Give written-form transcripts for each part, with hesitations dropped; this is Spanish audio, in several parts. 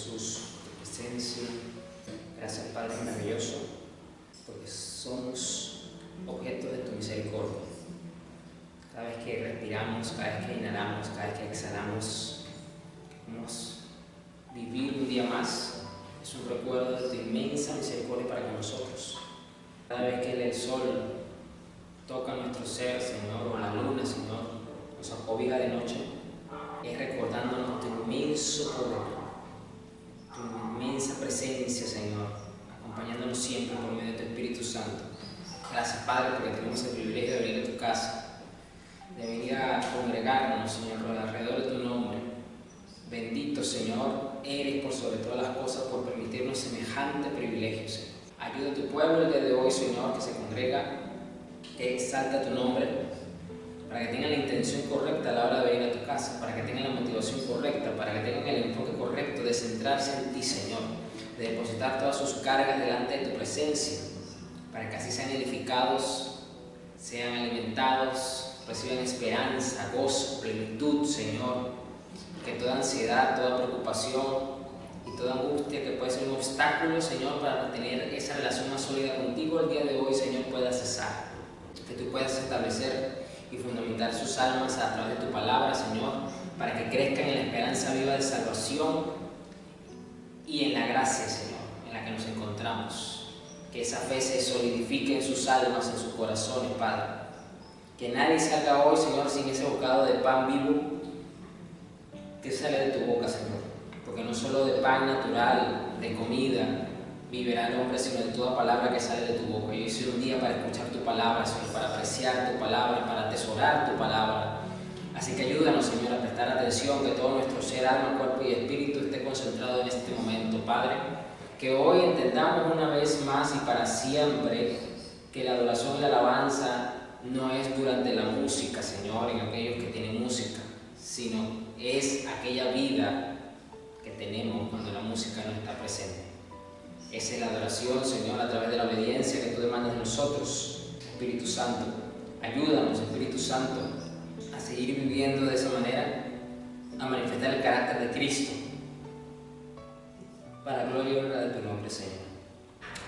Jesús, tu presencia. Gracias, Padre maravilloso, porque somos objeto de tu misericordia. Cada vez que respiramos, cada vez que inhalamos, cada vez que exhalamos, podemos vivir un día más. Es un recuerdo de tu inmensa misericordia para con nosotros. Cada vez que el sol toca nuestro ser, Señor, o la luna, Señor, nos acobija de noche, es recordándonos tu inmenso poder, tu inmensa presencia, Señor, acompañándonos siempre por medio de tu Espíritu Santo. Gracias, Padre, porque tenemos el privilegio de venir a tu casa, de venir a congregarnos, Señor, alrededor de tu nombre. Bendito, Señor, eres por sobre todas las cosas por permitirnos semejante privilegio, Señor. Ayuda a tu pueblo el día de hoy, Señor, que se congrega, que exalta tu nombre, para que tengan la intención correcta a la hora de venir a tu casa, para que tengan la motivación correcta, para que tengan el enfoque correcto de centrarse en ti, Señor, de depositar todas sus cargas delante de tu presencia, para que así sean edificados, sean alimentados, reciban esperanza, gozo, plenitud, Señor. Que toda ansiedad, toda preocupación y toda angustia que puede ser un obstáculo, Señor, para tener esa relación más sólida contigo el día de hoy, Señor, pueda cesar. Que tú puedas establecer y fundamentar sus almas a través de tu palabra, Señor, para que crezcan en la esperanza viva de salvación y en la gracia, Señor, en la que nos encontramos. Que esa fe se solidifique en sus almas, en sus corazones, Padre. Que nadie salga hoy, Señor, sin ese bocado de pan vivo que sale de tu boca, Señor, porque no solo de pan natural, de comida, vivirá el hombre, sino de toda palabra que sale de tu boca. Y hoy es un día para escuchar tu palabra, Señor, para apreciar tu palabra, para atesorar tu palabra. Así que ayúdanos, Señor, a prestar atención, que todo nuestro ser, alma, cuerpo y espíritu esté concentrado en este momento, Padre. Que hoy entendamos una vez más y para siempre que la adoración y la alabanza no es durante la música, Señor, en aquellos que tienen música, sino es aquella vida que tenemos cuando la música no está presente. Esa es la adoración, Señor, a través de la obediencia que tú demandas de nosotros. Espíritu Santo, ayúdanos, Espíritu Santo, a seguir viviendo de esa manera, a manifestar el carácter de Cristo, para gloria y honra de tu nombre, Señor.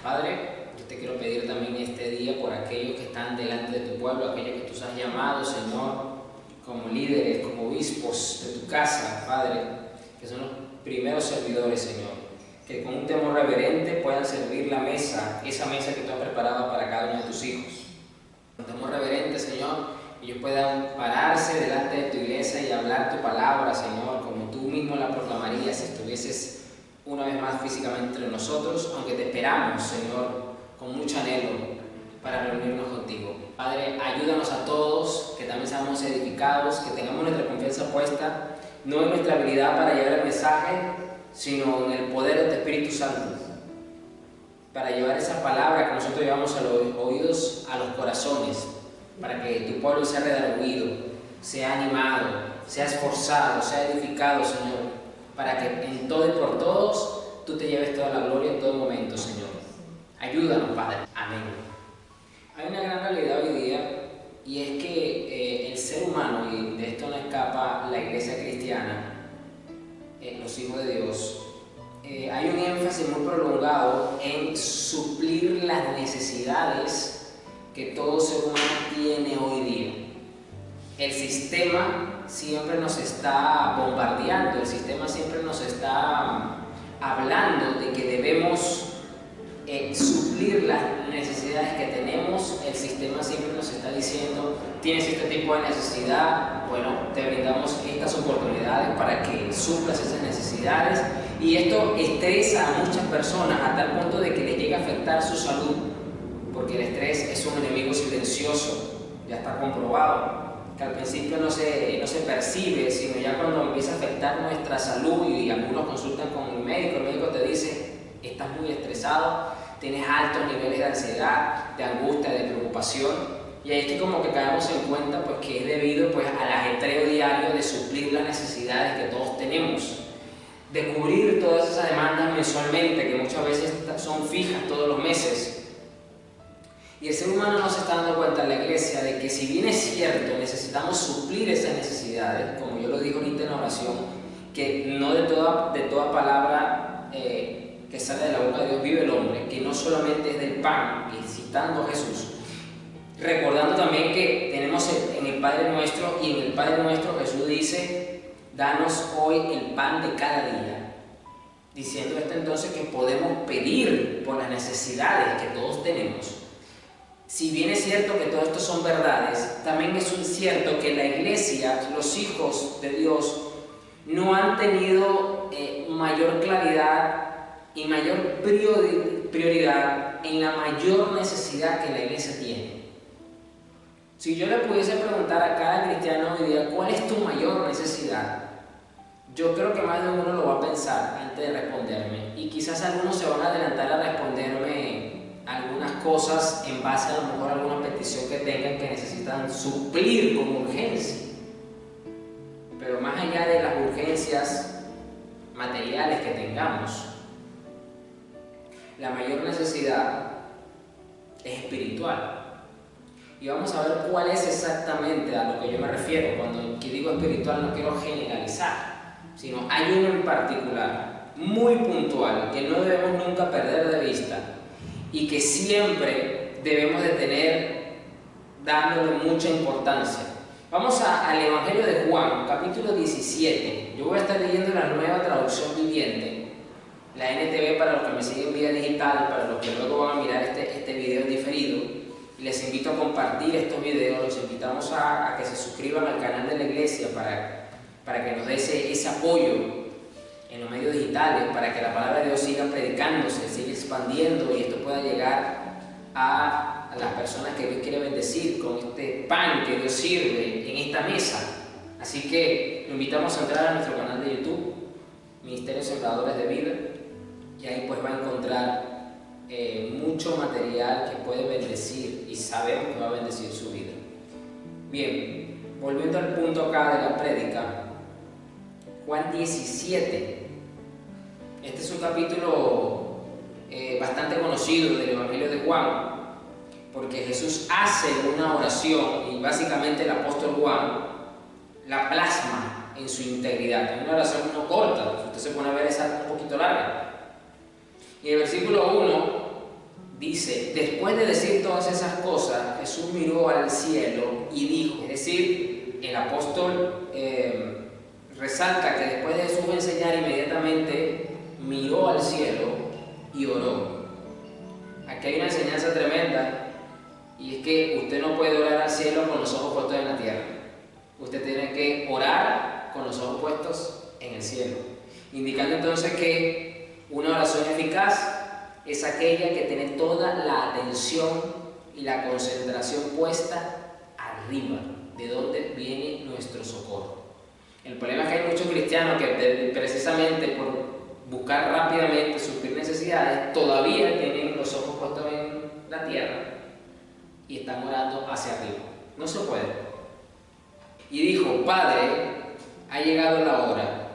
Padre, yo te quiero pedir también este día por aquellos que están delante de tu pueblo, aquellos que tú has llamado, Señor, como líderes, como obispos de tu casa, Padre, que son los primeros servidores, Señor, que con un temor reverente puedan servir la mesa, esa mesa que tú has preparado para cada uno de tus hijos. Con temor reverente, Señor, ellos puedan pararse delante de tu iglesia y hablar tu palabra, Señor, como tú mismo la proclamarías si estuvieses una vez más físicamente entre nosotros, aunque te esperamos, Señor, con mucho anhelo para reunirnos contigo. Padre, ayúdanos a todos, que también seamos edificados, que tengamos nuestra confianza puesta, no en nuestra habilidad para llevar el mensaje, sino en el poder de tu Espíritu Santo, para llevar esa palabra que nosotros llevamos a los oídos, a los corazones, para que tu pueblo sea redarguido, sea animado, sea esforzado, sea edificado, Señor, para que en todo y por todos tú te lleves toda la gloria en todo momento, Señor. Ayúdanos, Padre. Amén. Hay una gran realidad hoy día, y es que el ser humano, y de esto no escapa la iglesia cristiana, los hijos de Dios, hay un énfasis muy prolongado en suplir las necesidades que todo ser humano tiene hoy día. El sistema siempre nos está bombardeando, el sistema siempre nos está hablando de que debemos suplir las necesidades que tenemos. El sistema siempre nos está diciendo: tienes este tipo de necesidad, bueno, te brindamos estas oportunidades para que suplas esas necesidades, y esto estresa a muchas personas a tal punto de que les llega a afectar su salud, porque el estrés es un enemigo silencioso, ya está comprobado, que al principio no se percibe, sino ya cuando empieza a afectar nuestra salud, y algunos consultan con el médico te dice: estás muy estresado, tienes altos niveles de ansiedad, de angustia, de preocupación, y ahí es que como que caemos en cuenta pues que es debido pues al ajetreo diario de suplir las necesidades que todos tenemos, de cubrir todas esas demandas mensualmente, que muchas veces son fijas todos los meses. Y el ser humano no se está dando cuenta en la iglesia de que, si bien es cierto, necesitamos suplir esas necesidades, como yo lo digo ahorita en la oración, que no de toda palabra que sale de la boca de Dios vive el hombre, que no solamente es del pan, y citando a Jesús, recordando también que tenemos en el Padre Nuestro, y en el Padre Nuestro Jesús dice: danos hoy el pan de cada día, diciendo esto entonces que podemos pedir por las necesidades que todos tenemos. Si bien es cierto que todo esto son verdades, también es cierto que la iglesia, los hijos de Dios, no han tenido mayor claridad y mayor prioridad en la mayor necesidad que la iglesia tiene. Si yo le pudiese preguntar a cada cristiano hoy día, ¿cuál es tu mayor necesidad? Yo creo que más de uno lo va a pensar antes de responderme, y quizás algunos se van a adelantar a responderme algunas cosas en base a lo mejor a alguna petición que tengan que necesitan suplir con urgencia. Pero más allá de las urgencias materiales que tengamos, la mayor necesidad es espiritual. Y vamos a ver cuál es exactamente a lo que yo me refiero. Cuando digo espiritual no quiero generalizar, sino hay uno en particular, muy puntual, que no debemos nunca perder de vista y que siempre debemos de tener, dándole mucha importancia. Vamos al Evangelio de Juan, capítulo 17. Yo voy a estar leyendo la Nueva Traducción Viviente, la NTV para los que me siguen vía digital, para los que luego van a mirar este video diferido. Les invito a compartir estos videos, los invitamos a que se suscriban al canal de la iglesia para que nos dé ese apoyo en los medios digitales, para que la palabra de Dios siga predicándose, siga expandiendo y esto pueda llegar a las personas que Dios quiere bendecir con este pan que Dios sirve en esta mesa. Así que lo invitamos a entrar a nuestro canal de YouTube, Ministerio Sembradores de Vida, y ahí pues va a encontrar mucho material que puede bendecir y sabemos que va a bendecir su vida. Bien, volviendo al punto acá de la prédica, Juan 17. Este es un capítulo bastante conocido del Evangelio de Juan, porque Jesús hace una oración y básicamente el apóstol Juan la plasma en su integridad. Es una oración no corta, si usted se pone a ver, es un poquito larga. Y el versículo 1 dice: después de decir todas esas cosas, Jesús miró al cielo y dijo. Es decir, el apóstol resalta que después de Jesús enseñar, inmediatamente miró al cielo y oró. Aquí hay una enseñanza tremenda, y es que usted no puede orar al cielo con los ojos puestos en la tierra. Usted tiene que orar con los ojos puestos en el cielo, indicando entonces que una oración eficaz es aquella que tiene toda la atención y la concentración puesta arriba, de donde viene nuestro socorro. El problema es que hay muchos cristianos que precisamente por buscar rápidamente suplir necesidades, todavía tienen los ojos puestos en la tierra y están orando hacia arriba. No se puede. Y dijo: Padre, ha llegado la hora.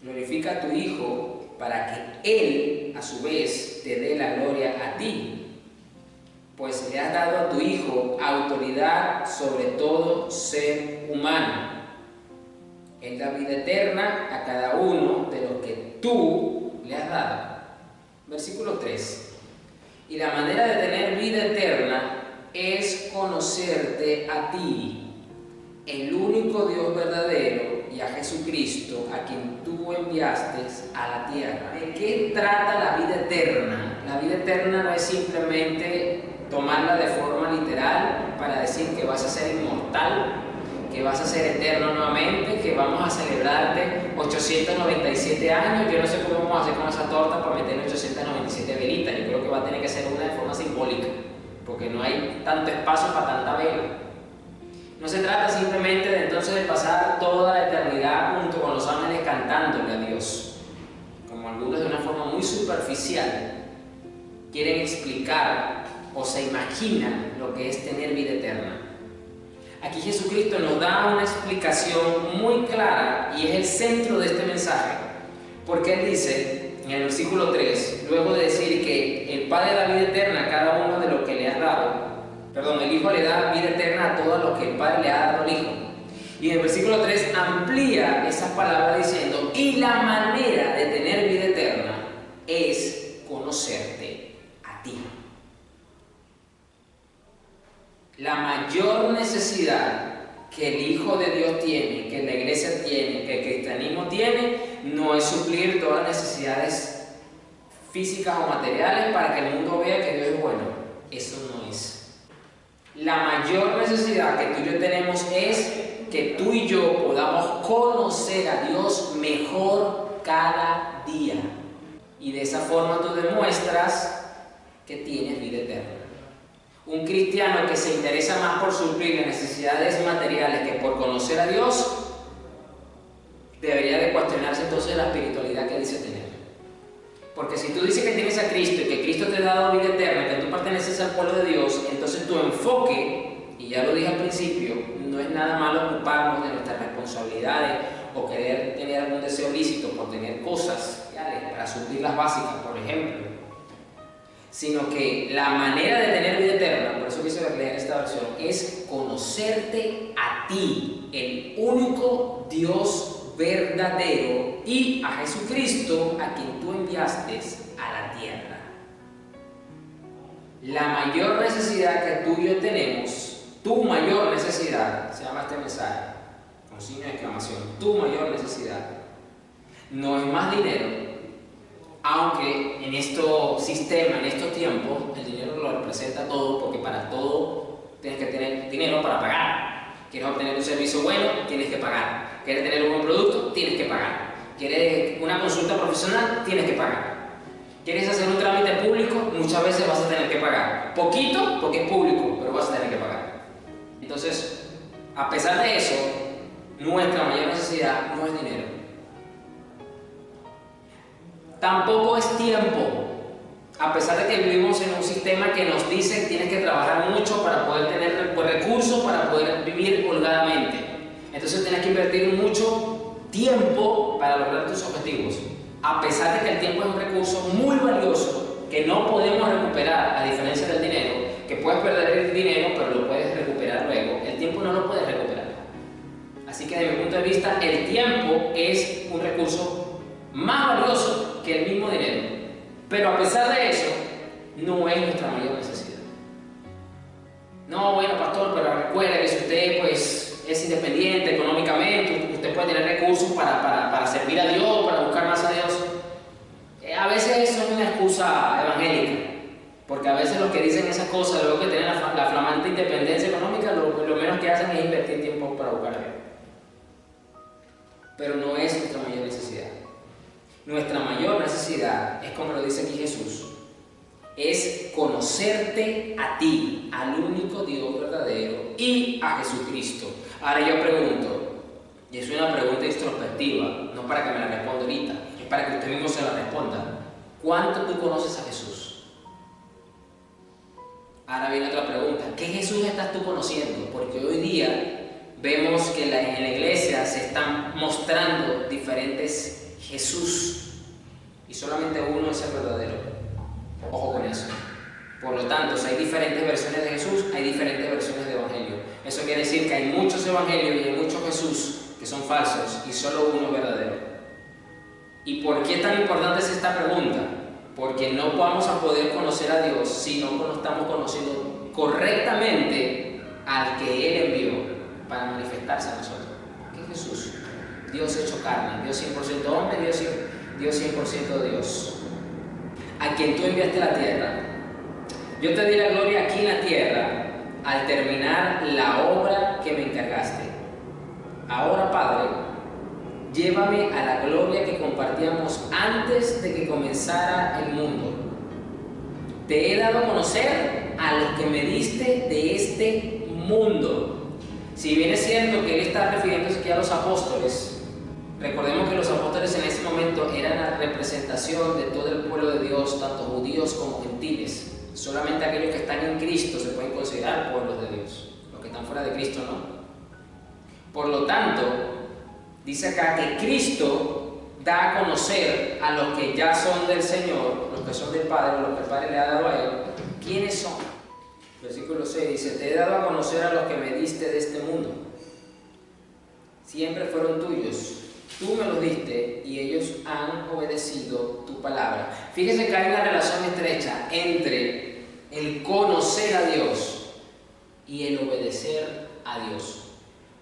Glorifica a tu Hijo para que Él, a su vez, te dé la gloria a ti, pues le has dado a tu Hijo autoridad sobre todo ser humano. Él da vida eterna a cada uno de los que tú le has dado. Versículo 3. Y la manera de tener vida eterna es conocerte a ti, el único Dios verdadero, y a Jesucristo, a quien tú enviaste a la tierra. ¿De qué trata la vida eterna? La vida eterna no es simplemente tomarla de forma literal para decir que vas a ser inmortal, que vas a ser eterno nuevamente, que vamos a celebrarte 897 años. Yo no sé cómo vamos a hacer con esa torta para meter 897 velitas. Yo creo que va a tener que ser una de forma simbólica, porque no hay tanto espacio para tanta vela. No se trata simplemente de entonces de pasar toda la eternidad junto con los ángeles cantándole a Dios, como algunos de una forma muy superficial quieren explicar o se imaginan lo que es tener vida eterna. Aquí Jesucristo nos da una explicación muy clara y es el centro de este mensaje, porque Él dice en el versículo 3, luego de decir que el Padre da vida eterna a cada uno de los que le ha dado, el Hijo le da vida eterna a todos los que el Padre le ha dado al Hijo. Y en el versículo 3 amplía esas palabras diciendo, y la manera de tener vida eterna es conocerte a ti. La mayor necesidad que el Hijo de Dios tiene, que la iglesia tiene, que el cristianismo tiene, no es suplir todas las necesidades físicas o materiales para que el mundo vea que Dios es bueno. Eso no es. La mayor necesidad que tú y yo tenemos es que tú y yo podamos conocer a Dios mejor cada día. Y de esa forma tú demuestras que tienes vida eterna. Un cristiano que se interesa más por suplir las necesidades materiales que por conocer a Dios, debería de cuestionarse entonces la espiritualidad que dice tener. Porque si tú dices que tienes a Cristo y que Cristo te ha dado vida eterna, que tú perteneces al pueblo de Dios, entonces tu enfoque, y ya lo dije al principio, no es nada malo ocuparnos de nuestras responsabilidades o querer tener algún deseo lícito por tener cosas para suplir las básicas, por ejemplo, sino que la manera de tener vida eterna, por eso quise leer esta versión, es conocerte a ti, el único Dios verdadero, y a Jesucristo, a quien tú enviaste a la tierra. La mayor necesidad que tú y yo tenemos, tu mayor necesidad, se llama este mensaje, con signo de exclamación, tu mayor necesidad, no es más dinero, aunque en estos sistemas, en estos tiempos, el dinero lo representa todo, porque para todo tienes que tener dinero para pagar. Quieres obtener un servicio bueno, tienes que pagar. Quieres tener un buen producto, tienes que pagar. Quieres una consulta profesional, tienes que pagar. Quieres hacer un trámite público, muchas veces vas a tener que pagar. Poquito, porque es público, pero vas a tener que pagar. Entonces, a pesar de eso, nuestra mayor necesidad no es dinero. Tampoco es tiempo, a pesar de que vivimos en un sistema que nos dice que tienes que trabajar mucho para poder tener recursos, para poder vivir holgadamente. Entonces tienes que invertir mucho tiempo para lograr tus objetivos. A pesar de que el tiempo es un recurso muy valioso que no podemos recuperar, a diferencia del dinero, que puedes perder el dinero pero lo puedes recuperar luego, el tiempo no lo puedes recuperar. Así que desde mi punto de vista, el tiempo es un recurso más valioso que el mismo dinero, pero a pesar de eso, no es nuestra mayor necesidad. No, bueno, pastor, pero recuerde que si usted pues, es independiente económicamente, usted puede tener recursos para servir a Dios, para buscar más a Dios. A veces eso es una excusa evangélica, porque a veces los que dicen esas cosas, luego que tienen la flamante independencia económica, lo menos que hacen es invertir tiempo para buscar a Dios. Pero no es nuestra mayor necesidad. Nuestra mayor necesidad es, como lo dice aquí Jesús, es conocerte a ti, al único Dios verdadero, y a Jesucristo. Ahora yo pregunto, y es una pregunta introspectiva, no para que me la responda ahorita, es para que usted mismo se la responda. ¿Cuánto tú conoces a Jesús? Ahora viene otra pregunta, ¿qué Jesús estás tú conociendo? Porque hoy día vemos que en la iglesia se están mostrando diferentes Jesús, y solamente uno es el verdadero. Ojo con eso. Por lo tanto, si hay diferentes versiones de Jesús, hay diferentes versiones de Evangelio. Eso quiere decir que hay muchos Evangelios y hay muchos Jesús que son falsos y solo uno es verdadero. ¿Y por qué tan importante es esta pregunta? Porque no vamos a poder conocer a Dios si no estamos conociendo correctamente al que Él envió para manifestarse a nosotros, que es Jesús. Dios hecho carne, Dios 100% hombre, Dios 100% Dios, a quien tú enviaste a la tierra. Yo te di la gloria aquí en la tierra al terminar la obra que me encargaste. Ahora, Padre, llévame a la gloria que compartíamos antes de que comenzara el mundo. Te he dado a conocer a los que me diste de este mundo. Si bien es cierto que él está refiriéndose aquí a los apóstoles, recordemos que los apóstoles en ese momento eran la representación de todo el pueblo de Dios, tanto judíos como gentiles. Solamente aquellos que están en Cristo se pueden considerar pueblos de Dios. Los que están fuera de Cristo no. Por lo tanto, dice acá que Cristo da a conocer a los que ya son del Señor, los que son del Padre, los que el Padre le ha dado a Él, ¿quiénes son? Versículo 6 dice, te he dado a conocer a los que me diste de este mundo. siempre fueron tuyos. Tú me los diste y ellos han obedecido tu palabra. Fíjese que hay una relación estrecha entre el conocer a Dios y el obedecer a Dios.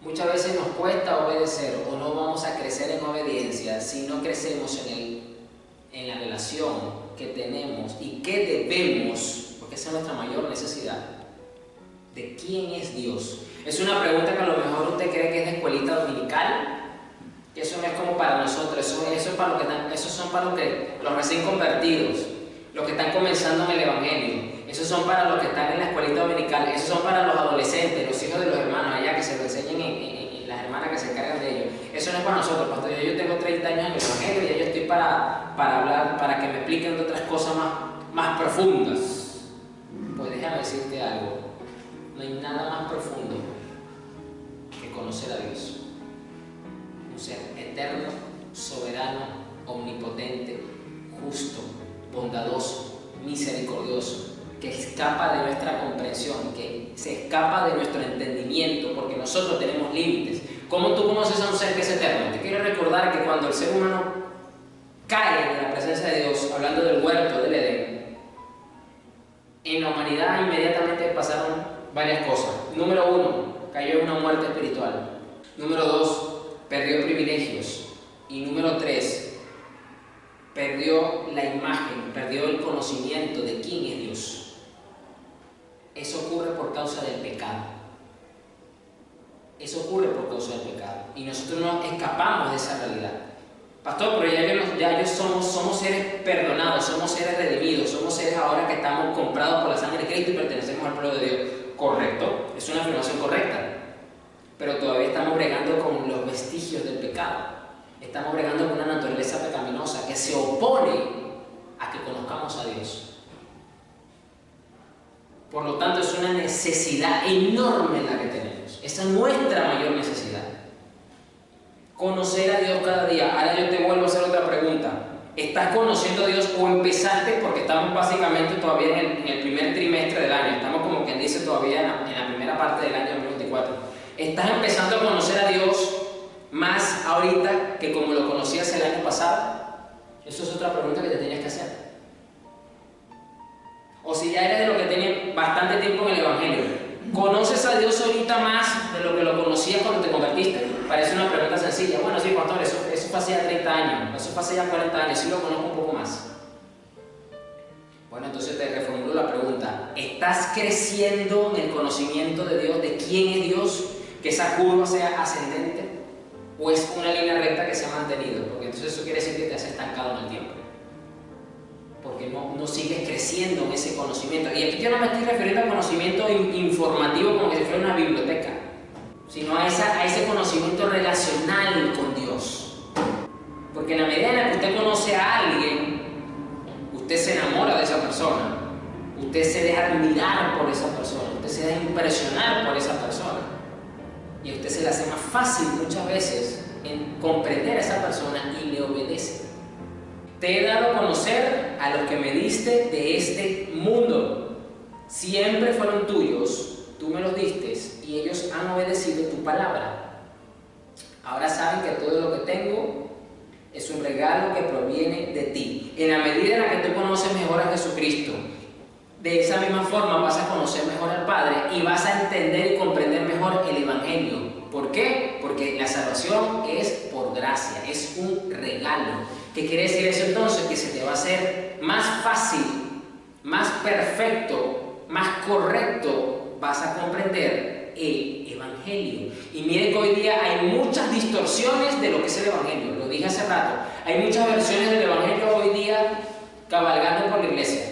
Muchas veces nos cuesta obedecer o no vamos a crecer en obediencia si no crecemos en la relación que tenemos y que debemos, porque esa es nuestra mayor necesidad, de quién es Dios. Es una pregunta que a lo mejor usted cree que es de escuelita dominical, que eso no es como para nosotros, eso para esos son para los recién convertidos, los que están comenzando en el Evangelio, esos son para los que están en la escuelita dominical, esos son para los adolescentes, los hijos de los hermanos allá que se lo enseñen en las hermanas que se encargan de ellos. Eso no es para nosotros, pastor. Yo tengo 30 años en el Evangelio y ya yo estoy para hablar, para que me expliquen de otras cosas más profundas. Pues déjame decirte algo, no hay nada más profundo que conocer a Dios. Un ser eterno, soberano, omnipotente, justo, bondadoso, misericordioso, que escapa de nuestra comprensión, que se escapa de nuestro entendimiento, porque nosotros tenemos límites. ¿Cómo tú conoces a un ser que es eterno? Te quiero recordar que cuando el ser humano cae en la presencia de Dios, hablando del huerto del Edén, en la humanidad inmediatamente pasaron varias cosas. Número 1, cayó en una muerte espiritual. Número 2, perdió privilegios. Y número 3, perdió la imagen, perdió el conocimiento de quién es Dios. Eso ocurre por causa del pecado. Eso ocurre por causa del pecado. Y nosotros no escapamos de esa realidad. Pastor, pero ya somos seres perdonados, somos seres redimidos, somos seres ahora que estamos comprados por la sangre de Cristo y pertenecemos al pueblo de Dios. Correcto, es una afirmación correcta. Pero todavía estamos bregando con los vestigios del pecado. Estamos bregando con una naturaleza pecaminosa que se opone a que conozcamos a Dios. Por lo tanto, es una necesidad enorme la que tenemos. Esa es nuestra mayor necesidad. Conocer a Dios cada día. Ahora yo te vuelvo a hacer otra pregunta. ¿Estás conociendo a Dios o empezaste? Porque estamos básicamente todavía en el primer trimestre del año. Estamos como quien dice todavía en la primera parte del año 2024. ¿Estás empezando a conocer a Dios más ahorita que como lo conocías el año pasado? Eso es otra pregunta que te tenías que hacer. O si ya eres de lo que tenía bastante tiempo en el Evangelio, ¿conoces a Dios ahorita más de lo que lo conocías cuando te convertiste? Parece una pregunta sencilla. Bueno, sí, pastor, eso fue hace ya 30 años, eso fue hace ya 40 años, sí lo conozco un poco más. Bueno, entonces te reformulo la pregunta. ¿Estás creciendo en el conocimiento de Dios, de quién es Dios? ¿Que esa curva sea ascendente? ¿O es una línea recta que se ha mantenido? Porque entonces eso quiere decir que te has estancado en el tiempo. Porque no sigues creciendo en ese conocimiento. Y aquí yo no me estoy refiriendo al conocimiento informativo como que si fuera una biblioteca, sino a ese conocimiento relacional con Dios. Porque en la medida en la que usted conoce a alguien, usted se enamora de esa persona, usted se deja admirar por esa persona, usted se deja impresionar por esa persona. Y a usted se le hace más fácil muchas veces en comprender a esa persona y le obedece. Te he dado a conocer a los que me diste de este mundo. Siempre fueron tuyos, tú me los diste y ellos han obedecido tu palabra. Ahora saben que todo lo que tengo es un regalo que proviene de ti. En la medida en la que tú conoces mejor a Jesucristo, de esa misma forma vas a conocer mejor al Padre y vas a entender y comprender mejor el Evangelio. ¿Por qué? Porque la salvación es por gracia, es un regalo. ¿Qué quiere decir eso entonces? Que se te va a hacer más fácil, más perfecto, más correcto, vas a comprender el Evangelio. Y mire que hoy día hay muchas distorsiones de lo que es el Evangelio, lo dije hace rato. Hay muchas versiones del Evangelio hoy día cabalgando por la iglesia.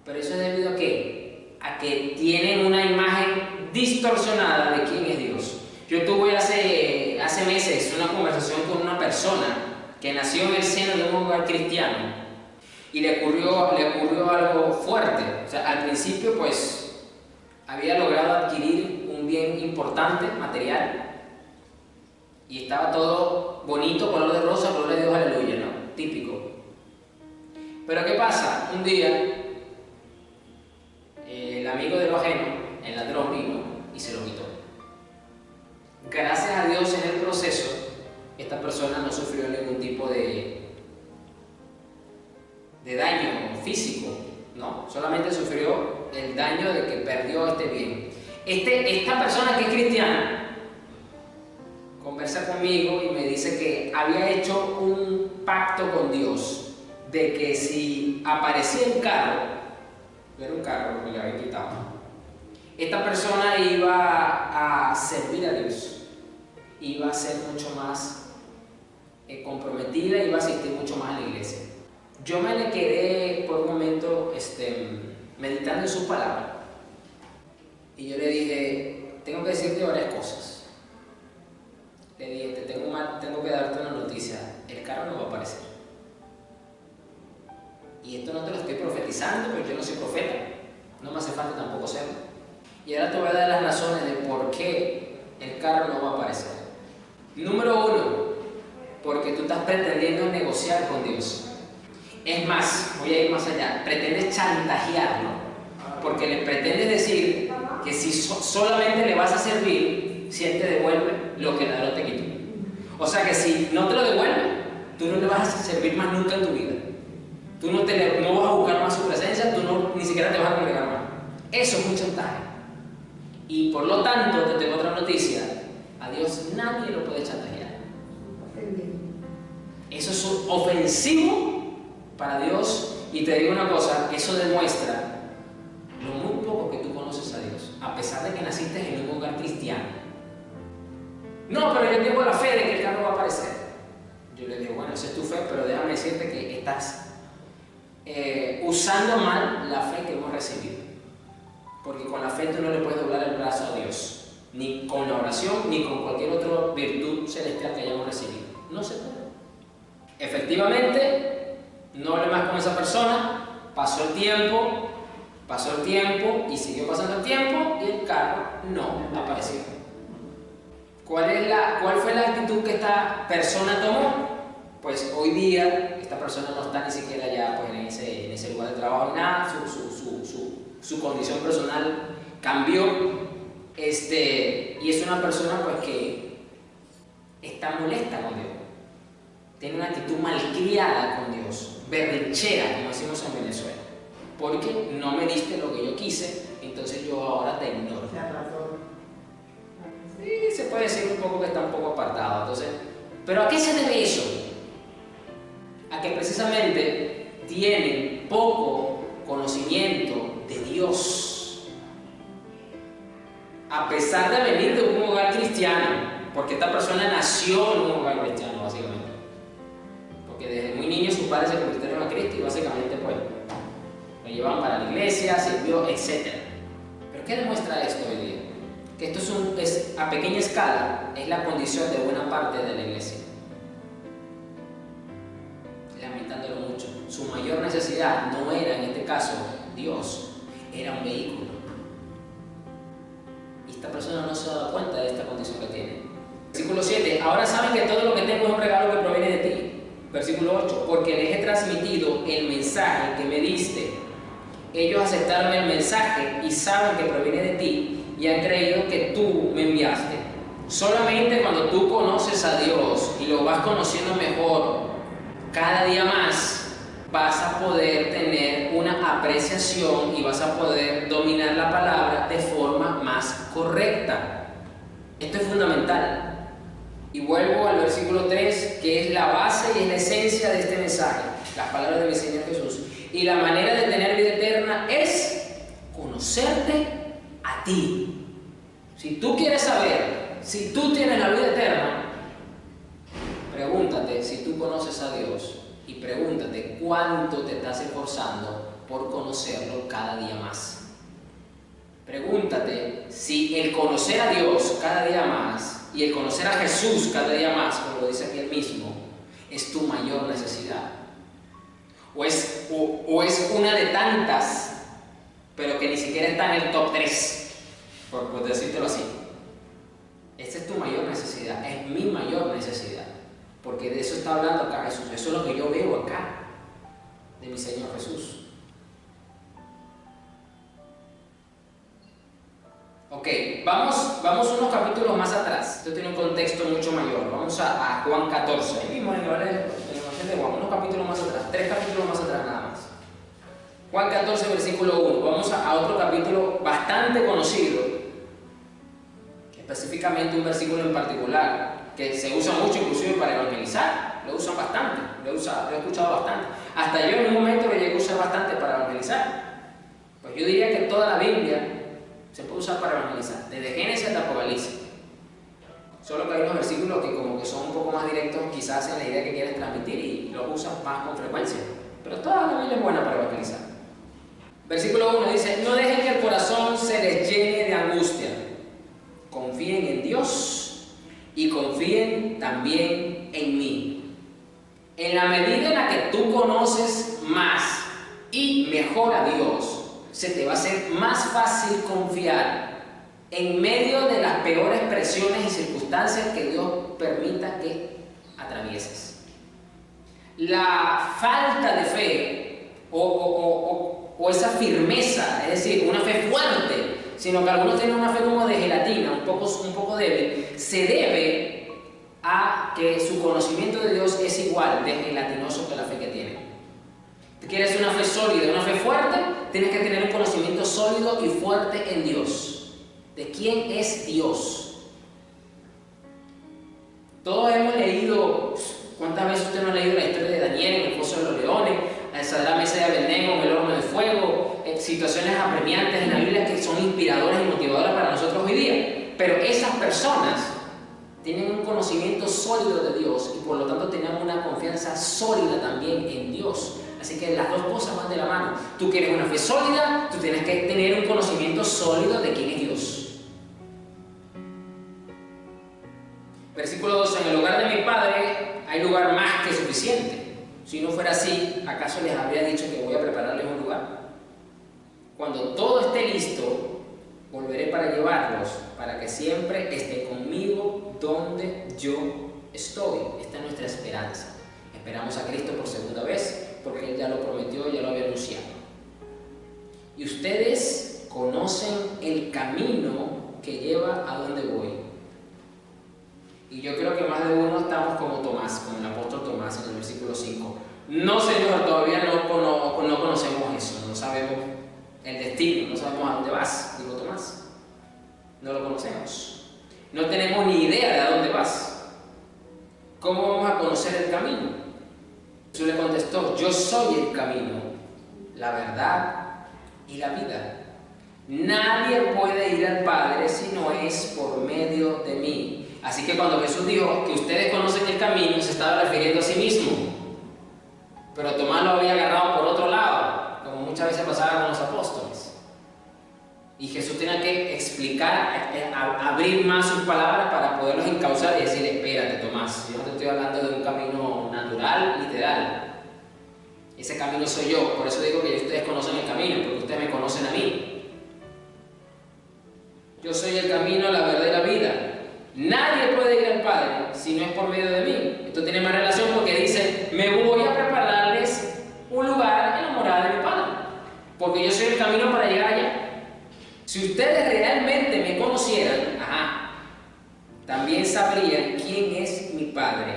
Pero eso es debido ¿a qué? A que tienen una imagen distorsionada de quién es Dios. Yo tuve hace meses una conversación con una persona que nació en el seno de un hogar cristiano y le ocurrió algo fuerte. O sea, al principio pues había logrado adquirir un bien importante, material, y estaba todo bonito, color de rosa, gloria a Dios, aleluya, ¿no? Típico. Pero ¿qué pasa? Un día el amigo de lo ajeno, el ladrón, vino y se lo quitó. de daño físico, ¿no? Solamente sufrió el daño de que perdió este bien. Esta persona que es cristiana conversa conmigo y me dice que había hecho un pacto con Dios de que si aparecía un carro, era un carro que le había quitado, esta persona iba a servir a Dios, iba a ser mucho más comprometida, iba a asistir mucho más a la iglesia. Yo me le quedé por un momento meditando en sus palabras y yo le dije, tengo que decirte varias cosas. Le dije, tengo que darte una noticia, el carro no va a aparecer. Y esto no te lo estoy profetizando, porque yo no soy profeta, no me hace falta tampoco serlo. Y ahora te voy a dar las razones de por qué el carro no va a aparecer. Número 1, porque tú estás pretendiendo negociar con Dios. Es más, voy a ir más allá, pretendes chantajearlo, porque le pretendes decir que si solamente le vas a servir, si él te devuelve lo que el ladrón te quitó. O sea que si no te lo devuelve, tú no le vas a servir más nunca en tu vida. Tú no vas a buscar más su presencia, tú ni siquiera te vas a congregar más. Eso es un chantaje. Y por lo tanto, te tengo otra noticia, a Dios nadie lo puede chantajear. Eso es ofensivo para Dios, y te digo una cosa, eso demuestra lo muy poco que tú conoces a Dios, a pesar de que naciste en un hogar cristiano. No, pero yo tengo la fe de que el carro va a aparecer. Yo le digo, bueno, esa es tu fe, pero déjame decirte que estás usando mal la fe que hemos recibido, porque con la fe tú no le puedes doblar el brazo a Dios, ni con la oración, ni con cualquier otra virtud celestial que hayamos recibido. No se puede. Efectivamente, no hablé más con esa persona, pasó el tiempo y siguió pasando el tiempo y el carro no apareció. ¿Cuál fue la actitud que esta persona tomó? Pues hoy día esta persona no está ni siquiera ya pues, en ese lugar de trabajo ni nada, su condición personal cambió, y es una persona pues que está molesta con Dios, tiene una actitud malcriada con Dios, berrinchera, como decimos en Venezuela, porque no me diste lo que yo quise, entonces yo ahora te ignoro. Sí, se puede decir un poco que está un poco apartado. Entonces, ¿pero a qué se debe eso? A que precisamente tienen poco conocimiento de Dios, a pesar de venir de un hogar cristiano, porque esta persona nació en un hogar cristiano básicamente, porque desde muy niño sus padres se convirtieron a Cristo y básicamente pues lo llevaban para la iglesia, sirvió, etc. ¿Pero qué demuestra esto hoy día? Que esto es a pequeña escala, es la condición de buena parte de la iglesia. Lamentándolo mucho, su mayor necesidad no era en este caso Dios, era un vehículo. Y esta persona no se ha dado cuenta de esta condición que tiene. Versículo 7, ahora saben que todo lo que tengo es un regalo que proviene de ti. Versículo 8, porque les he transmitido el mensaje que me diste. Ellos aceptaron el mensaje y saben que proviene de ti y han creído que tú me enviaste. Solamente cuando tú conoces a Dios y lo vas conociendo mejor cada día más, vas a poder tener una apreciación y vas a poder dominar la palabra de forma más correcta. Esto es fundamental. Y vuelvo al versículo 3, que es la base y es la esencia de este mensaje, las palabras de mi Señor Jesús. Y la manera de tener vida eterna es conocerte a ti. Si tú quieres saber si tú tienes la vida eterna, pregúntate si tú conoces a Dios y pregúntate cuánto te estás esforzando por conocerlo cada día más. Pregúntate si el conocer a Dios cada día más y el conocer a Jesús cada día más, como lo dice aquí él mismo, es tu mayor necesidad. O es una de tantas, pero que ni siquiera está en el top 3, por decírtelo así. Esta es tu mayor necesidad, es mi mayor necesidad, porque de eso está hablando acá Jesús. Eso es lo que yo veo acá de mi Señor Jesús. Ok, vamos unos capítulos más atrás. Esto tiene un contexto mucho mayor. Vamos a Juan 14. Ahí mismo en el Evangelio de Juan, unos capítulos más atrás, 3 capítulos más atrás nada más. 14, versículo 1. Vamos a otro capítulo bastante conocido, específicamente un versículo en particular, que se usa mucho inclusive para evangelizar. Lo usan bastante, lo he escuchado bastante. Hasta yo en un momento lo llegué a usar bastante para evangelizar. Pues yo diría que toda la Biblia se puede usar para evangelizar, desde Génesis hasta Apocalipsis. Solo que hay unos versículos que como que son un poco más directos quizás en la idea que quieres transmitir y los usas más con frecuencia. Pero toda la Biblia es buena para evangelizar. Versículo 1 dice: no dejen que el corazón se les llene de angustia. Confíen en Dios y confíen también en mí. En la medida en la que tú conoces más y mejor a Dios, se te va a hacer más fácil confiar en medio de las peores presiones y circunstancias que Dios permita que atravieses. La falta de fe o esa firmeza, es decir, una fe fuerte, sino que algunos tienen una fe como de gelatina, un poco débil, se debe a que su conocimiento de Dios es igual de gelatinoso que la fe que tienen. ¿Tú quieres una fe sólida, una fe fuerte? Tienes que tener un conocimiento sólido y fuerte en Dios. ¿De quién es Dios? Todos hemos leído, ¿cuántas veces usted no ha leído la historia de Daniel en el foso de los leones, la mesa de Abednego en el horno de fuego, situaciones apremiantes en la Biblia que son inspiradoras y motivadoras para nosotros hoy día? Pero esas personas tienen un conocimiento sólido de Dios y por lo tanto tienen una confianza sólida también en Dios. Así que las dos cosas van de la mano. Tú quieres una fe sólida, tú tienes que tener un conocimiento sólido de quién es Dios. Versículo 2: en el hogar de mi padre hay lugar más que suficiente. Si no fuera así, ¿acaso les habría dicho que voy a prepararles un lugar? Cuando todo esté listo, volveré para llevarlos, para que siempre estén conmigo donde yo estoy. Esta es nuestra esperanza. Esperamos a Cristo por segunda vez, porque Él ya lo prometió, ya lo había anunciado. Y ustedes conocen el camino que lleva a donde voy. Y yo creo que más de uno estamos como Tomás, como el apóstol Tomás en el versículo 5. No, Señor, todavía no conocemos eso, no sabemos el destino, no sabemos a dónde vas, dijo Tomás. No lo conocemos. No tenemos ni idea de a dónde vas. ¿Cómo vamos a conocer el camino? Jesús le contestó: yo soy el camino, la verdad y la vida. Nadie puede ir al Padre si no es por medio de mí. Así que cuando Jesús dijo que ustedes conocen el camino, se estaba refiriendo a sí mismo. Pero Tomás lo había agarrado por otro lado, como muchas veces pasaba con los apóstoles. Y Jesús tenía que explicar, abrir más sus palabras para poderlos encauzar y decir: espérate, Tomás, yo no te estoy hablando de un camino natural, literal. Ese camino soy yo, por eso digo que ustedes conocen el camino, porque ustedes me conocen a mí. Yo soy el camino, la verdad y la vida. Nadie puede ir al Padre si no es por medio de mí. Esto tiene más relación porque dice: me voy a prepararles un lugar en la morada de mi Padre, porque yo soy el camino para llegar allá. Si ustedes realmente me conocieran, también sabrían quién es mi Padre.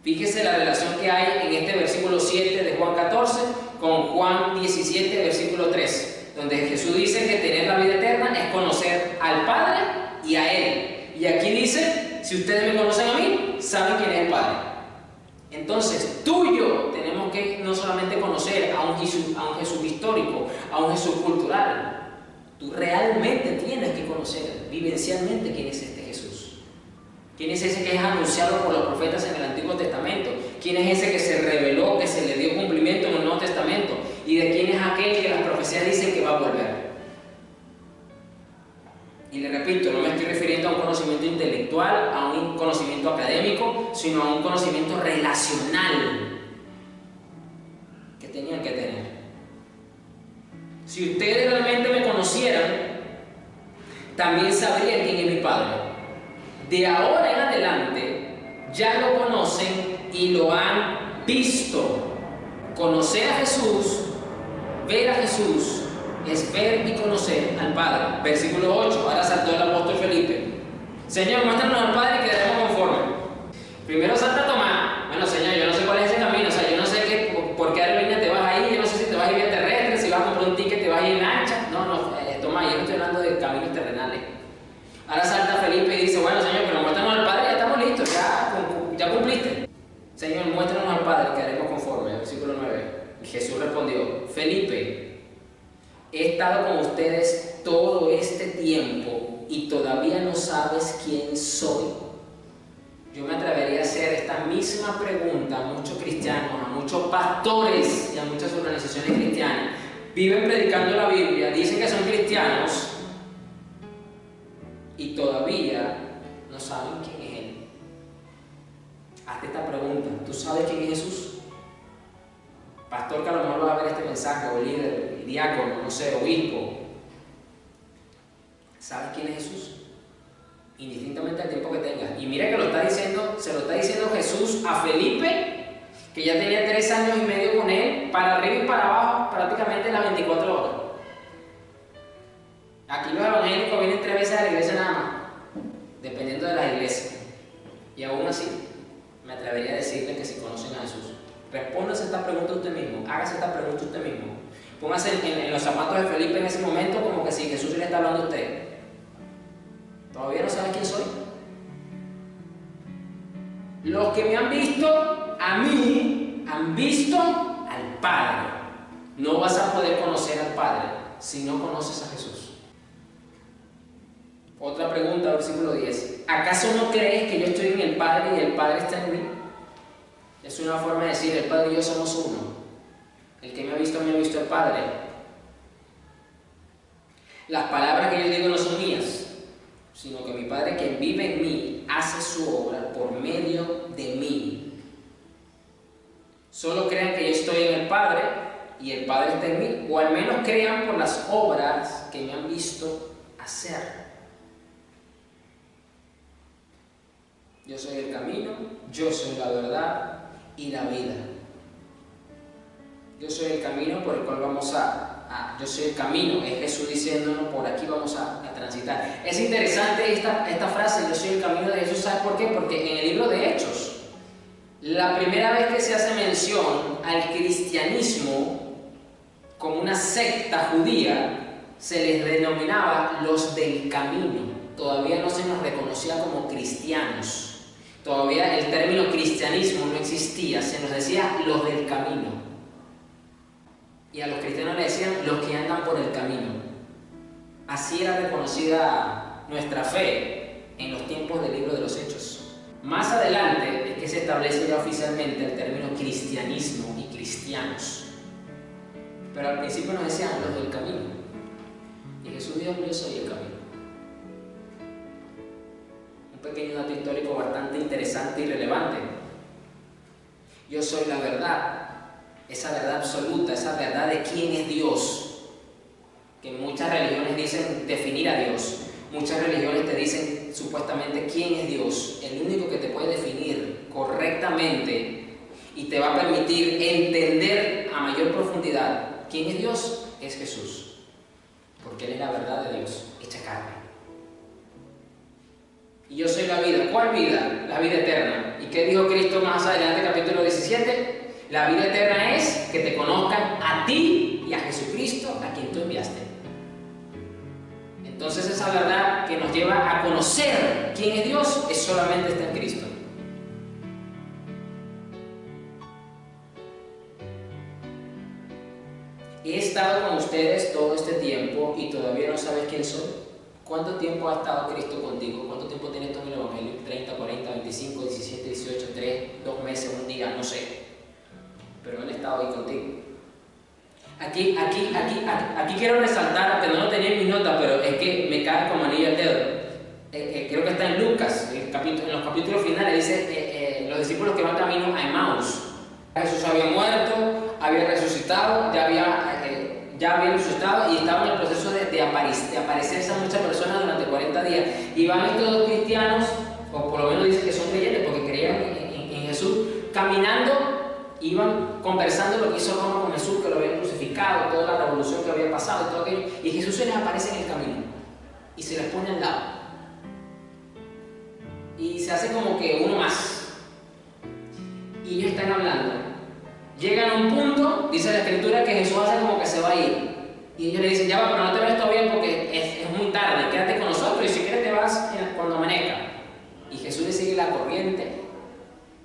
Fíjese la relación que hay en este versículo 7 de Juan 14 con Juan 17, versículo 3, donde Jesús dice que tener la vida eterna es conocer al Padre y a Él. Y aquí dice: si ustedes me conocen a mí, saben quién es el Padre. Entonces, tú y yo tenemos que no solamente conocer a un Jesús histórico, a un Jesús cultural. Tú realmente tienes que conocer vivencialmente quién es este Jesús. ¿Quién es ese que es anunciado por los profetas en el Antiguo Testamento? ¿Quién es ese que se reveló, que se le dio cumplimiento en el Nuevo Testamento? ¿Y de quién es aquel que las profecías dicen que va a volver? Y le repito, no me estoy refiriendo a un conocimiento intelectual, a un conocimiento académico, sino a un conocimiento relacional que tenían que tener. Si ustedes realmente me conocieran, también sabrían quién es mi Padre. De ahora en adelante ya lo conocen y lo han visto. Conocer a Jesús, ver a Jesús, es ver y conocer al Padre. Versículo 8, ahora saltó el apóstol Felipe: Señor, muéstranos al Padre y quedaremos conformes. Primero salta Tomás: bueno, Señor, yo no sé cuál es ese camino, o sea, yo no sé por qué aerolínea te vas a ir, yo no sé si te vas a ir vía terrestre, si vas a por un ticket, te vas a ir en lancha. No, toma, yo no estoy hablando de caminos terrenales. Ahora salta Felipe y dice, bueno, Señor, pero muéstranos al Padre, ya estamos listos, ya cumpliste. Señor, muéstranos al Padre, que haremos conforme. Versículo 9. Y Jesús respondió, Felipe, he estado con ustedes todo este tiempo y todavía no sabes quién soy. Yo me atrevería a hacer esta misma pregunta a muchos cristianos, a muchos pastores y a muchas organizaciones cristianas. Viven predicando la Biblia, dicen que son cristianos y todavía no saben quién es Él. Hazte esta pregunta, ¿tú sabes quién es Jesús? Pastor que a lo mejor va a ver este mensaje, o líder, diácono, no sé, obispo. ¿Sabes quién es Jesús? Indistintamente al tiempo que tengas. Y mira que se lo está diciendo Jesús a Felipe, que ya tenía 3 años y medio con él, para arriba y para abajo, prácticamente las 24 horas. Aquí los evangélicos vienen 3 veces a la iglesia nada más, dependiendo de las iglesias. Y aún así, me atrevería a decirle que si conocen a Jesús. Respóndase esta pregunta usted mismo, hágase esta pregunta usted mismo. Póngase en los zapatos de Felipe en ese momento como que si Jesús le está hablando a usted. ¿Todavía no sabes quién soy? Los que me han visto a mí, han visto al Padre. No vas a poder conocer al Padre si no conoces a Jesús. Otra pregunta, versículo 10. ¿Acaso no crees que yo estoy en el Padre y el Padre está en mí? Es una forma de decir, el Padre y yo somos uno. El que me ha visto al Padre. Las palabras que yo digo no son mías, sino que mi Padre, quien vive en mí, hace su obra por medio de mí. Solo crean que yo estoy en el Padre y el Padre está en mí, o al menos crean por las obras que me han visto hacer. Yo soy el camino, yo soy la verdad y la vida. Yo soy el camino por el cual vamos yo soy el camino, es Jesús diciéndonos, por aquí vamos a transitar. Es interesante esta frase, yo soy el camino de Jesús. ¿Sabes por qué? Porque en el libro de Hechos, la primera vez que se hace mención al cristianismo como una secta judía, se les denominaba los del camino. Todavía no se nos reconocía como cristianos. Todavía el término cristianismo no existía, se nos decía los del camino. Y a los cristianos le decían los que andan por el camino. Así era reconocida nuestra fe en los tiempos del libro de los Hechos. Más adelante es que se establece ya oficialmente el término cristianismo y cristianos. Pero al principio nos decían los del camino. Y Jesús dijo, yo soy el camino. Un pequeño dato histórico bastante interesante y relevante. Yo soy la verdad. Esa verdad absoluta, esa verdad de quién es Dios, que muchas religiones dicen definir a Dios, muchas religiones te dicen supuestamente quién es Dios, el único que te puede definir correctamente y te va a permitir entender a mayor profundidad quién es Dios, es Jesús, porque Él es la verdad de Dios, hecha carne. Y yo soy la vida. ¿Cuál vida? La vida eterna. ¿Y qué dijo Cristo más adelante, capítulo 17? La vida eterna es que te conozcan a ti y a Jesucristo, a quien tú enviaste. Entonces esa verdad que nos lleva a conocer quién es Dios, es solamente está en Cristo. He estado con ustedes todo este tiempo y todavía no sabes quién soy. ¿Cuánto tiempo ha estado Cristo contigo? ¿Cuánto tiempo tienes tú en el Evangelio? 30, 40, 25, 17, 18, 3, 2 meses, un día, no sé. Pero Él ha estado ahí contigo. Aquí quiero resaltar, aunque no lo tenía en mis notas, pero es que me cae como anillo al dedo. Creo que está en Lucas, en los capítulos finales, dice los discípulos que van camino a Emmaus. Jesús había muerto, había resucitado, ya había resucitado y estaba en el proceso de aparecerse a muchas personas durante 40 días. Y van estos dos cristianos, o por lo menos dicen que son creyentes porque creían en Jesús, caminando. Iban conversando lo que hizo Roma con Jesús, que lo habían crucificado, toda la revolución que había pasado y todo aquello. Y Jesús se les aparece en el camino y se les pone al lado. Y se hace como que uno más. Y ellos están hablando. Llegan a un punto, dice la Escritura, que Jesús hace como que se va a ir. Y ellos le dicen, ya va, pero no te ves todavía porque es muy tarde, quédate con nosotros y si quieres te vas cuando amanezca. Y Jesús le sigue la corriente.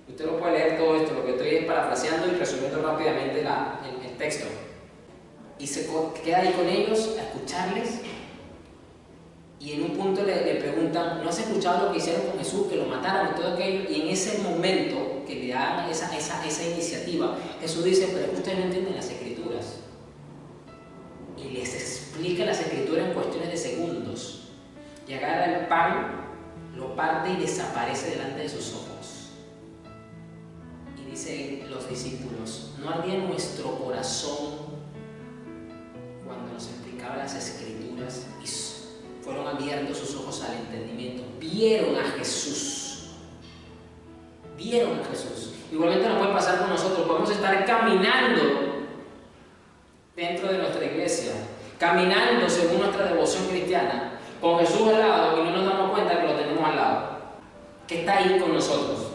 Usted lo puede leer todo esto, lo que estoy parafraseando y resumiendo rápidamente el texto. Y se queda ahí con ellos a escucharles. Y en un punto le preguntan, ¿no has escuchado lo que hicieron con Jesús, que lo mataron y todo aquello? Y en ese momento que le dan esa iniciativa, Jesús dice, pero es que ustedes no entienden las Escrituras. Y les explica las Escrituras en cuestiones de segundos. Y agarra el pan, lo parte y desaparece delante de sus ojos. Y dicen los discípulos, ¿no ardía nuestro corazón cuando nos explicaba las Escrituras y fueron abiertos sus ojos al entendimiento? Vieron a Jesús. Vieron a Jesús. Igualmente nos puede pasar con nosotros. Podemos estar caminando dentro de nuestra iglesia, caminando según nuestra devoción cristiana, con Jesús al lado y no nos damos cuenta que lo tenemos al lado, que está ahí con nosotros.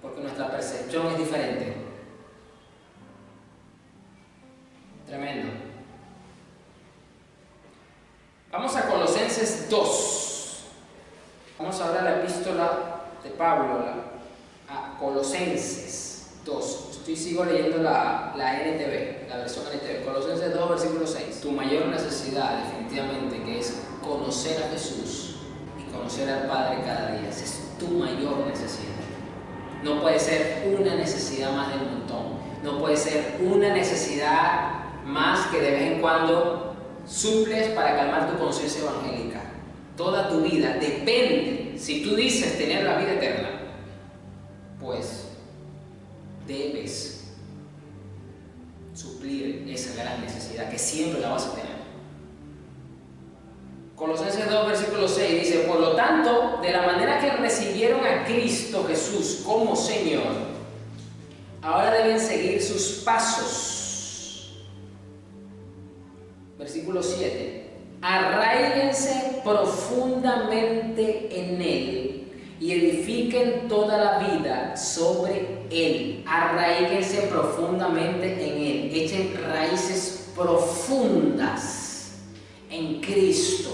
Porque nuestra percepción es diferente. Tremendo. Vamos a Colosenses 2. Vamos a hablar de la epístola de Pablo a Colosenses 2. Sigo leyendo la NTV, la versión NTV. Colosenses 2, versículo 6. Tu mayor necesidad, definitivamente, que es conocer a Jesús y conocer al Padre cada día. Esa es tu mayor necesidad. No puede ser una necesidad más del montón. No puede ser una necesidad más que de vez en cuando suples para calmar tu conciencia evangélica. Toda tu vida depende. Si tú dices tener la vida eterna, pues debes suplir esa gran necesidad que siempre la vas a tener. Colosenses 2, versículo 6 dice, por lo tanto, de la manera que recibieron a Cristo Jesús como Señor, ahora deben seguir sus pasos. Versículo 7, arraíguense profundamente en Él y edifiquen toda la vida sobre Él. Arraíguense profundamente en Él. Echen raíces profundas en Cristo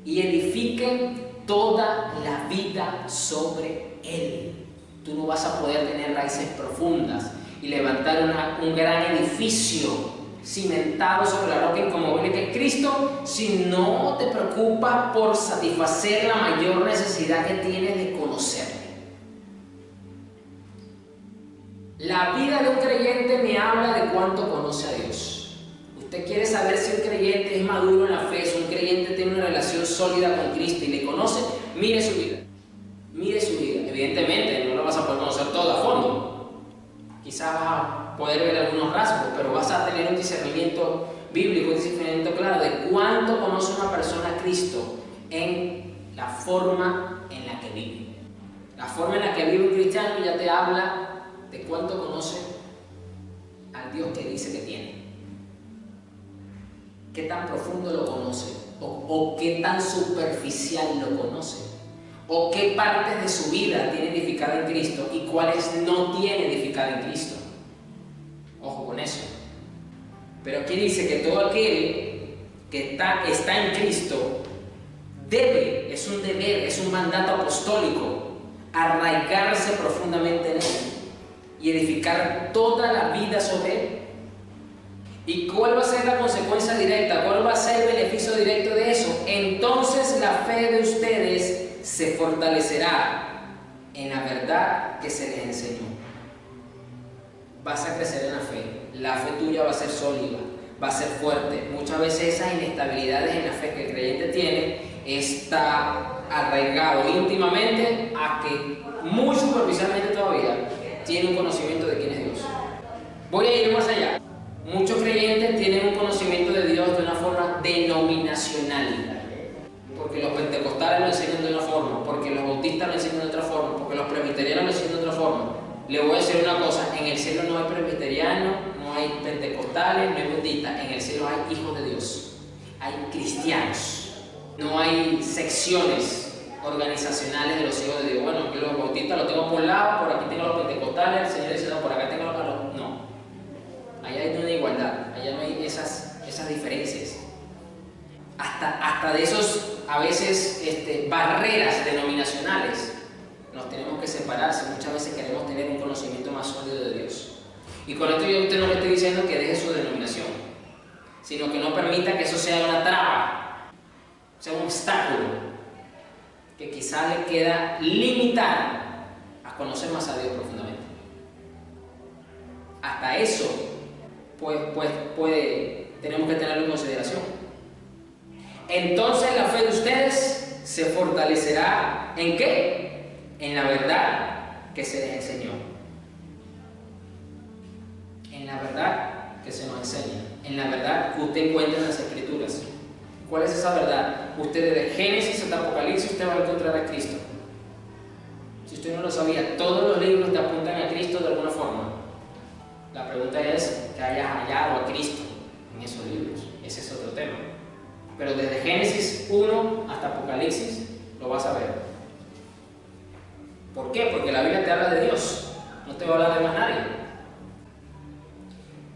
y edifiquen toda la vida sobre Él. Tú no vas a poder tener raíces profundas y levantar un gran edificio cimentado sobre la roca inconmovible que es Cristo, si no te preocupas por satisfacer la mayor necesidad que tienes de conocerle. La vida de un creyente me habla de cuánto conoce a Dios. Usted quiere saber si un creyente es maduro en la fe, si un creyente tiene una relación sólida con Cristo y le conoce, mire su vida. Mire su vida. Evidentemente no lo vas a poder conocer todo a fondo. Quizás vas a poder ver algunos rasgos, pero vas a tener un discernimiento bíblico, un discernimiento claro de cuánto conoce una persona a Cristo en la forma en la que vive. La forma en la que vive un cristiano ya te habla de cuánto conoce al Dios que dice que tiene. ¿Qué tan profundo lo conoce? ¿O qué tan superficial lo conoce? ¿O qué partes de su vida tiene edificada en Cristo y cuáles no tiene edificada en Cristo? Ojo con eso. Pero aquí dice que todo aquel que está en Cristo debe, es un deber, es un mandato apostólico, arraigarse profundamente en Él y edificar toda la vida sobre Él. ¿Y cuál va a ser la consecuencia directa? ¿Cuál va a ser el beneficio directo de eso? Entonces la fe de ustedes se fortalecerá en la verdad que se les enseñó. Vas a crecer en la fe. La fe tuya va a ser sólida, va a ser fuerte. Muchas veces esas inestabilidades en la fe que el creyente tiene está arraigado íntimamente a que muy superficialmente todavía tiene un conocimiento de quién es Dios. Voy a ir más allá. Muchos creyentes tienen un conocimiento de Dios de una forma denominacional. Porque los pentecostales lo enseñan de una forma, porque los bautistas lo enseñan de otra forma, porque los presbiterianos lo enseñan de otra forma. Le voy a decir una cosa, en el cielo no hay presbiterianos, no hay pentecostales, no hay bautistas, en el cielo hay hijos de Dios, hay cristianos, no hay secciones organizacionales de los hijos de Dios. Bueno, aquí los bautistas los tengo por un lado, por aquí tengo los pentecostales, el Señor dice, no, por acá tengo los... No, allá hay una hasta de esos, a veces, barreras denominacionales. Nos tenemos que separar si muchas veces queremos tener un conocimiento más sólido de Dios. Y con esto yo a usted no le estoy diciendo que deje su denominación, sino que no permita que eso sea una traba, sea un obstáculo, que quizá le queda limitar a conocer más a Dios profundamente. Hasta eso, tenemos que tenerlo en consideración. Entonces la fe de ustedes se fortalecerá ¿en qué? En la verdad que se les enseñó. En la verdad que se nos enseña. En la verdad que usted encuentra en las Escrituras. ¿Cuál es esa verdad? Usted desde Génesis hasta Apocalipsis usted va a encontrar a Cristo. Si usted no lo sabía, todos los libros te apuntan a Cristo de alguna forma. La pregunta es que hayas hallado a Cristo en esos libros. Ese es otro tema. Pero desde Génesis 1 hasta Apocalipsis lo vas a ver. ¿Por qué? Porque la Biblia te habla de Dios, no te va a hablar de más nadie.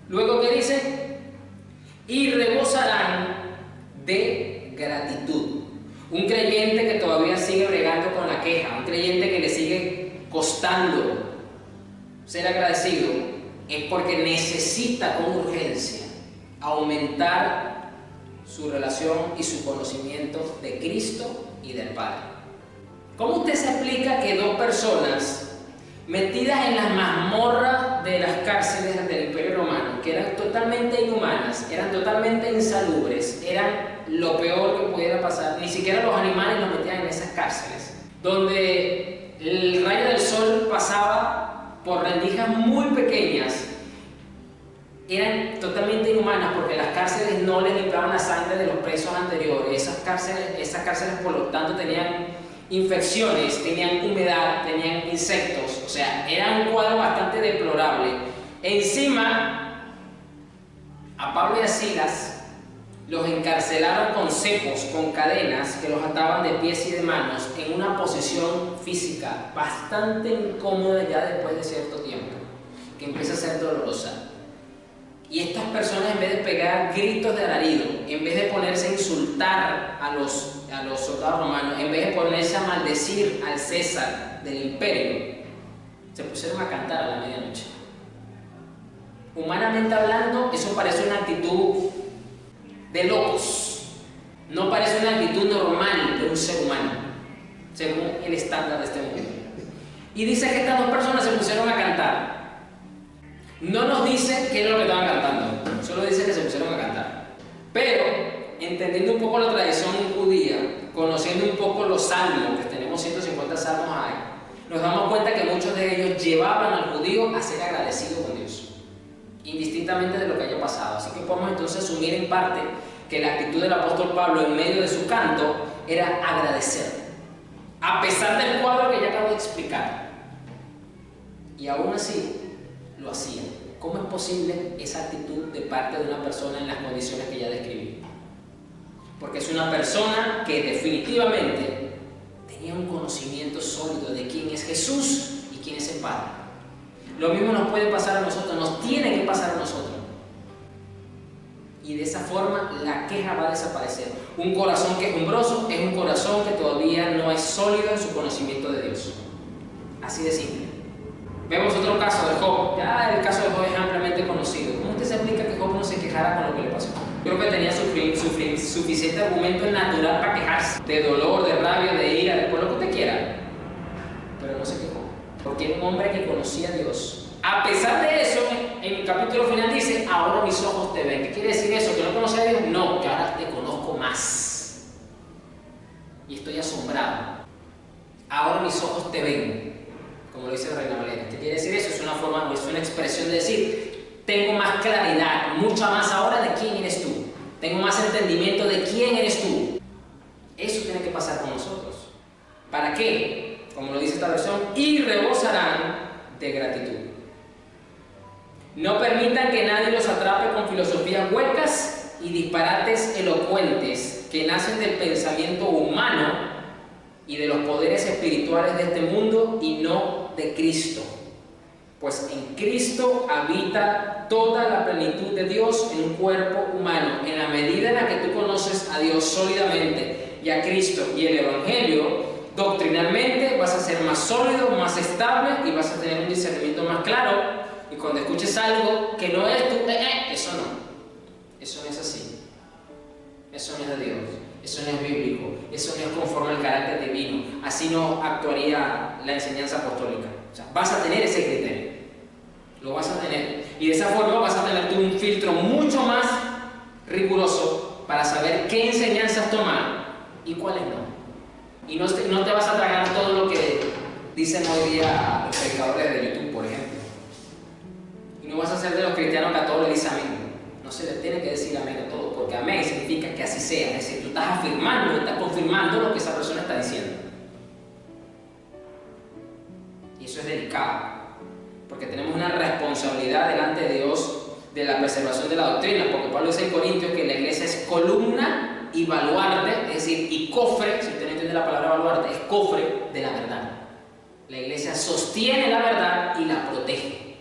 Luego, ¿qué dice? Y rebosarán de gratitud. Un creyente que todavía sigue bregando con la queja, un creyente que le sigue costando ser agradecido, es porque necesita con urgencia aumentar su relación y su conocimiento de Cristo y del Padre. ¿Cómo usted se explica que dos personas metidas en las mazmorras de las cárceles del Imperio Romano, que eran totalmente inhumanas, eran totalmente insalubres, eran lo peor que pudiera pasar, ni siquiera los animales los metían en esas cárceles, donde el rayo del sol pasaba por rendijas muy pequeñas, eran totalmente inhumanas porque las cárceles no les limpiaban la sangre de los presos anteriores? Esas cárceles por lo tanto tenían infecciones, tenían humedad, tenían insectos, o sea, era un cuadro bastante deplorable. Encima, a Pablo y a Silas los encarcelaron con cepos, con cadenas que los ataban de pies y de manos en una posición física bastante incómoda ya después de cierto tiempo, que empieza a ser dolorosa. Y estas personas, en vez de pegar gritos de alarido, en vez de ponerse a insultar a los soldados romanos, en vez de ponerse a maldecir al César del imperio, se pusieron a cantar a la medianoche. Humanamente hablando, eso parece una actitud de locos. No parece una actitud normal de un ser humano, según el estándar de este mundo. Y dice que estas dos personas se pusieron a cantar. No nos dice qué es lo que estaban cantando, solo dice que se pusieron a cantar. Pero, entendiendo un poco la tradición judía, conociendo un poco los salmos, que tenemos 150 salmos ahí, nos damos cuenta que muchos de ellos llevaban al judío a ser agradecido con Dios, indistintamente de lo que haya pasado. Así que podemos entonces asumir en parte que la actitud del apóstol Pablo en medio de su canto era agradecer, a pesar del cuadro que ya acabo de explicar. Y aún así, lo hacían. ¿Cómo es posible esa actitud de parte de una persona en las condiciones que ya describí? Porque es una persona que definitivamente tenía un conocimiento sólido de quién es Jesús y quién es el Padre. Lo mismo nos puede pasar a nosotros, nos tiene que pasar a nosotros. Y de esa forma la queja va a desaparecer. Un corazón quejumbroso es un corazón que todavía no es sólido en su conocimiento de Dios. Así de simple. Vemos otro caso de Job. Ya el caso de Job es ampliamente conocido. ¿Cómo usted se explica que Job no se quejara con lo que le pasó? Creo que tenía suficiente argumento natural para quejarse. De dolor, de rabia, de ira, de por lo que usted quiera. Pero no se quejó. Porque era un hombre que conocía a Dios. A pesar de eso, en el capítulo final dice, ahora mis ojos te ven. ¿Qué quiere decir eso? ¿Que no conocía a Dios? No, que ahora te conozco más. Y estoy asombrado. Ahora mis ojos te ven. Como lo dice Reina Valera. ¿Qué quiere decir eso? Es una forma, es una expresión de decir, tengo más claridad, mucha más ahora de quién eres tú. Tengo más entendimiento de quién eres tú. Eso tiene que pasar con nosotros. ¿Para qué? Como lo dice esta versión, y rebosarán de gratitud. No permitan que nadie los atrape con filosofías huecas y disparates elocuentes que nacen del pensamiento humano y de los poderes espirituales de este mundo y no de Cristo. Pues en Cristo habita toda la plenitud de Dios en un cuerpo humano. En la medida en la que tú conoces a Dios sólidamente y a Cristo y el Evangelio, doctrinalmente vas a ser más sólido, más estable y vas a tener un discernimiento más claro. Y cuando escuches algo que no es tú, eso no es así. Eso no es de Dios, eso no es bíblico, eso no es conforme al carácter divino. Así no actuaría la enseñanza apostólica. O sea, vas a tener ese criterio, lo vas a tener. Y de esa forma vas a tener tú un filtro mucho más riguroso para saber qué enseñanzas tomar y cuáles no. Y no te vas a tragar todo lo que dicen hoy día los predicadores de YouTube, por ejemplo. Y no vas a ser de los cristianos que a todos le dicen amén. No se le tiene que decir amén a todo, porque amén significa que así sea. Es decir, tú estás afirmando, estás confirmando lo que esa persona está diciendo. Y eso es delicado, porque tenemos una responsabilidad delante de Dios de la preservación de la doctrina, porque Pablo dice en Corintios que la iglesia es columna y baluarte, es decir, y cofre, si usted no entiende la palabra baluarte, es cofre de la verdad. La iglesia sostiene la verdad y la protege.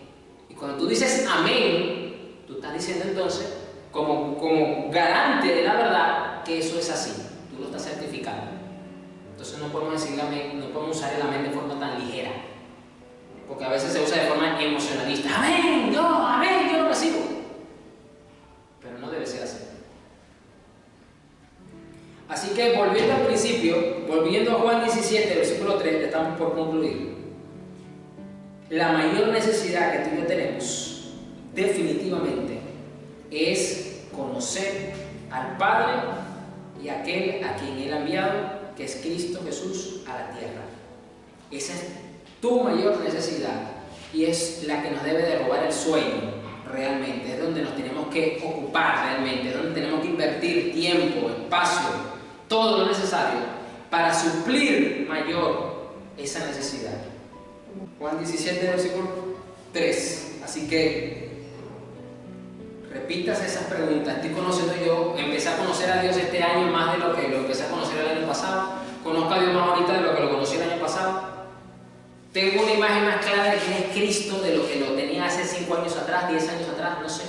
Y cuando tú dices amén, tú estás diciendo entonces, como garante de la verdad, que eso es así. Tú lo estás certificando. Entonces no podemos decir amén, no podemos usar el amén de forma tan ligera. Porque a veces se usa de forma emocionalista. Amén, yo lo recibo. Pero no debe ser así. Así que volviendo al principio, volviendo a Juan 17, versículo 3, ya estamos por concluir. La mayor necesidad que tú y yo tenemos, definitivamente, es conocer al Padre y a aquel a quien Él ha enviado, que es Cristo Jesús, a la tierra. Esa es tu mayor necesidad y es la que nos debe de robar el sueño realmente. Es donde nos tenemos que ocupar realmente, es donde tenemos que invertir tiempo, espacio, todo lo necesario para suplir mayor esa necesidad. Juan 17, versículo 3. Así que repitas esas preguntas. Estoy conociendo yo, empecé a conocer a Dios este año más de lo que lo empecé a conocer el año pasado. Conozco a Dios más ahorita de lo que lo conocí el año pasado. Tengo una imagen más clara de quién es Cristo de lo que lo tenía hace 5 años atrás, 10 años atrás, no sé.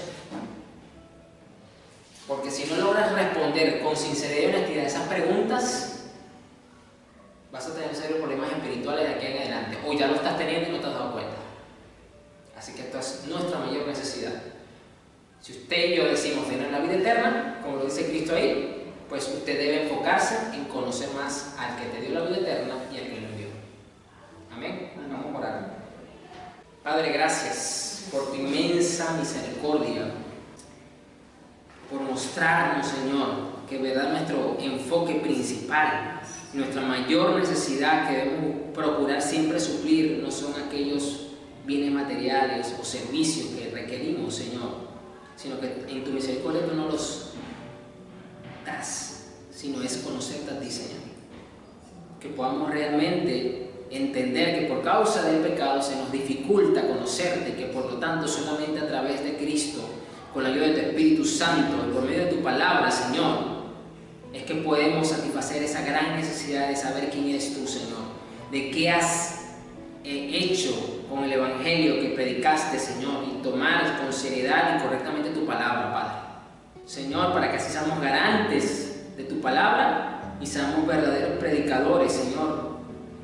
Porque si no logras responder con sinceridad y honestidad a esas preguntas, vas a tener serios problemas espirituales de aquí en adelante. O ya lo estás teniendo y no te has dado cuenta. Así que esto es nuestra mayor necesidad. Si usted y yo decimos tener la vida eterna, como lo dice Cristo ahí, pues usted debe enfocarse en conocer más al que te dio la vida eterna y al que lo envió. Amén. Vamos a orar. Padre, gracias por tu inmensa misericordia, por mostrarnos, Señor, que verdad nuestro enfoque principal, nuestra mayor necesidad que debemos procurar siempre suplir, no son aquellos bienes materiales o servicios que requerimos, Señor, sino que en tu misericordia tú no los das, sino es conocerte a ti, Señor. Que podamos realmente entender que por causa del pecado se nos dificulta conocerte y que por lo tanto solamente a través de Cristo, con la ayuda de tu Espíritu Santo y por medio de tu palabra, Señor, es que podemos satisfacer esa gran necesidad de saber quién eres tú, Señor, de qué has hecho con el Evangelio que predicaste, Señor, y tomar con seriedad y correctamente tu palabra, Padre. Señor, para que así seamos garantes de tu palabra y seamos verdaderos predicadores, Señor,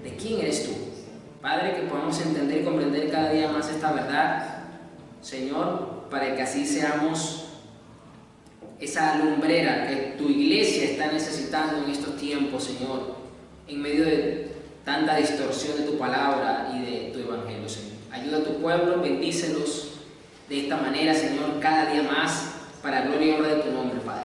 de quién eres tú. Padre, que podamos entender y comprender cada día más esta verdad, Señor, para que así seamos esa lumbrera que tu iglesia está necesitando en estos tiempos, Señor, en medio de tanta distorsión de tu palabra y de tu evangelio, Señor. Ayuda a tu pueblo, bendícelos de esta manera, Señor, cada día más, para gloria y honra de tu nombre, Padre.